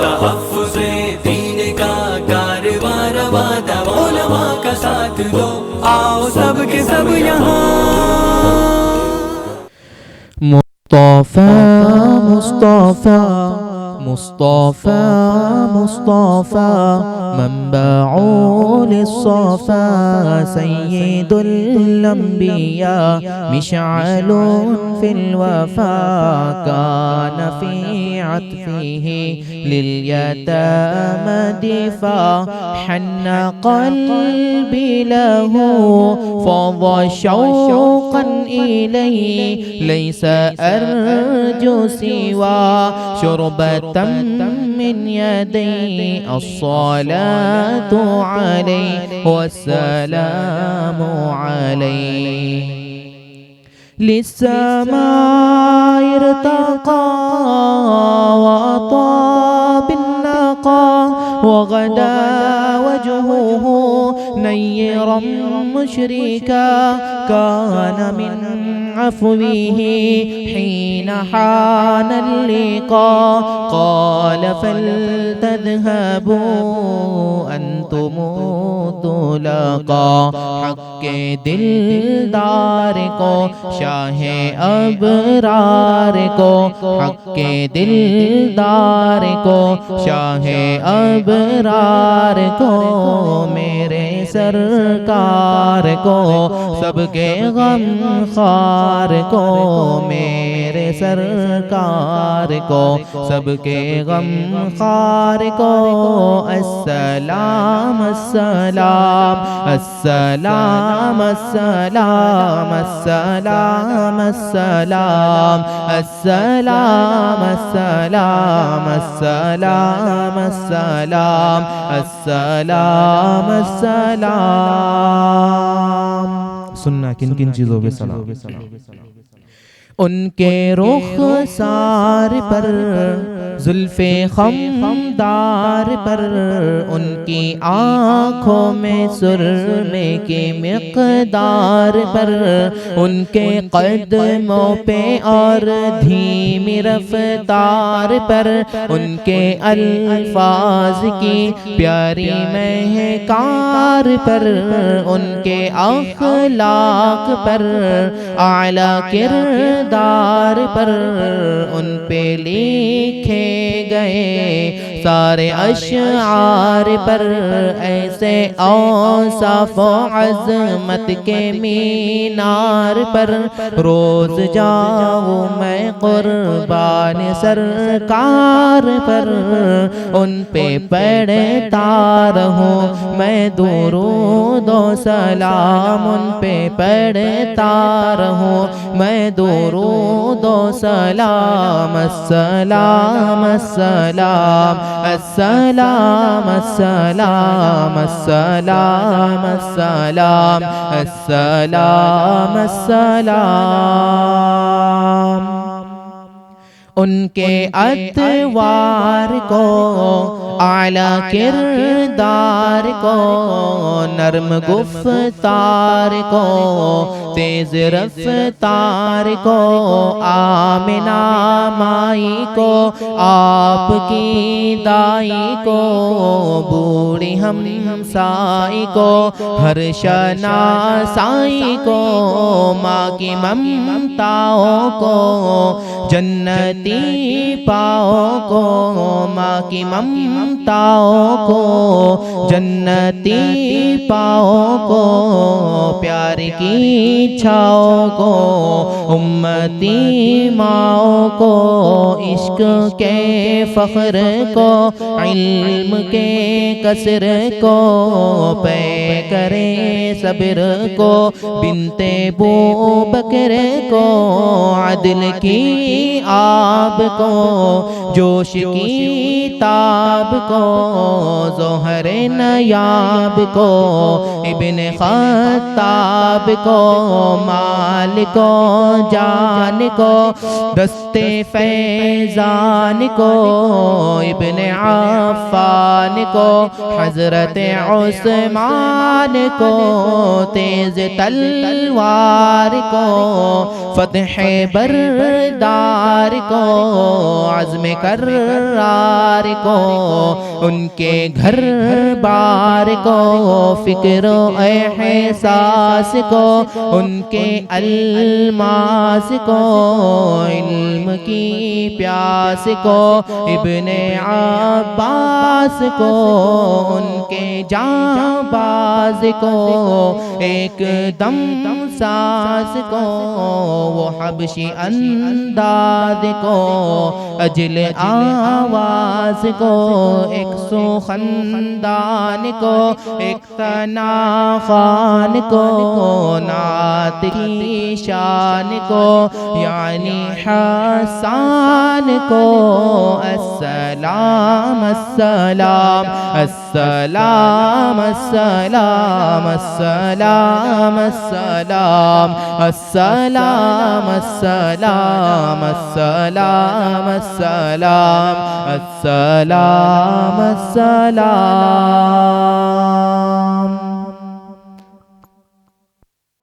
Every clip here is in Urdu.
تحفظ دین کا کارواں رواں دوا، علماء کا ساتھ دو، آؤ سب کے سب یہاں۔ مصطفیٰ مصطفیٰ مصطفیٰ مصطفیٰ منبع للصفا سید الانبیاء مشعل فی الوفا كان في عطفه لليتامى دفاع حن قلبي له فاض شوقا إليه ليس أرجو سوى شربة من يدي الصلاة عليه والسلام عليه للسماء ارتقى وأطاب النقى وغدا وجهه نيرا مشركا كان من عفوه حين حان اللقاء قال فلتذهبوا أنتم طلقا حق دلدار کو شاہ ابرار کو حق دلدار کو شاہ ابرار کو میرے سرکار کو سب کے غم خوار کو میرے سرکار کو سب کے غم خوار کو السلام السلام السلام السلام السلام السلام السلام السلام السلام السلام السلام السلام سننا کن کن چیزوں پہ سلام ان کے رخسار پر زلف خمدار پر ان کی آنکھوں میں سرمے کی مقدار پر ان کے قدموں پہ اور دھیمی رفتار پر ان کے الفاظ کی پیاری مہکار پر ان کے اخلاق پر اعلیٰ کردار پر ان پہ لکھے گئے سارے اشعار پر ایسے اوصاف و عظمت کے مینار پر روز جاؤں میں قربان سرکار پر ان پہ پڑھتا رہوں میں درود و سلام ان پہ پڑھتا رہوں میں درود و سلام السلام السلام السلام السلام السلام السلام السلام السلام ان کے اتوار کو اعلیٰ کردار کو نرم گفتار کو تیز رفتار کو آمنہ مائی کو آپ کی دائی کو بوڑھی ہمسائی کو ہر شناسائی کو ماں کی ممتاؤں کو جنتی پاؤں کو ماں کی ممتاؤں کو جنتی پاؤں کو پیار کی چھاؤں کو امتی ماؤں کو عشق کے فخر کو علم کے کثر کو پے کرے صبر کو بنت بو بکر کو عدل کی آب کو جوش کی تاب کو ظہر نیاب کو ابن خطاب کو مال کو جان کو دست فیضان کو ابن عفان عثمان کو، حضرت عثمان کو، تیز تلوار کو، فتح بردار کو، عزم کرار کو، ان کے گھر بار کو، فکر و احساس کو، ان کے الماس کو، علم کی پیاس کو، ابن عباس کو، ان کے جاں باز کو، ایک دم ساز کو، وہ حبشی انداز کو، اجل آواز کو، ایک سو خندان کو، ایک ثنا خان کو، نعت کی شان کو، یعنی حسان کو، السلام السلام السلام السلام السلام السلام السلام السلام السلام السلام السلام السلام۔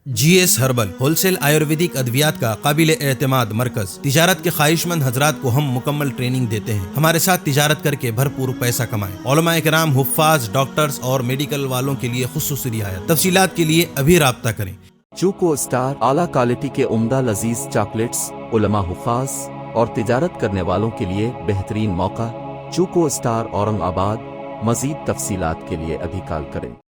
G S herbal wholesale Ayurvedic ادویات کا قابل اعتماد مرکز۔ تجارت کے خواہش مند حضرات کو ہم مکمل ٹریننگ دیتے ہیں۔ ہمارے ساتھ تجارت کر کے بھرپور پیسہ کمائیں۔ علماء کرام، حفاظ، ڈاکٹرز اور میڈیکل والوں کے لیے خصوصی رعایت۔ تفصیلات کے لیے ابھی رابطہ کریں۔ چوکو اسٹار اعلیٰ کوالٹی کے عمدہ لذیذ چاکلیٹس، علماء، حفاظ اور تجارت کرنے والوں کے لیے بہترین موقع۔ چوکو اسٹار اورنگ آباد۔ مزید تفصیلات کے لیے ابھی کال کریں۔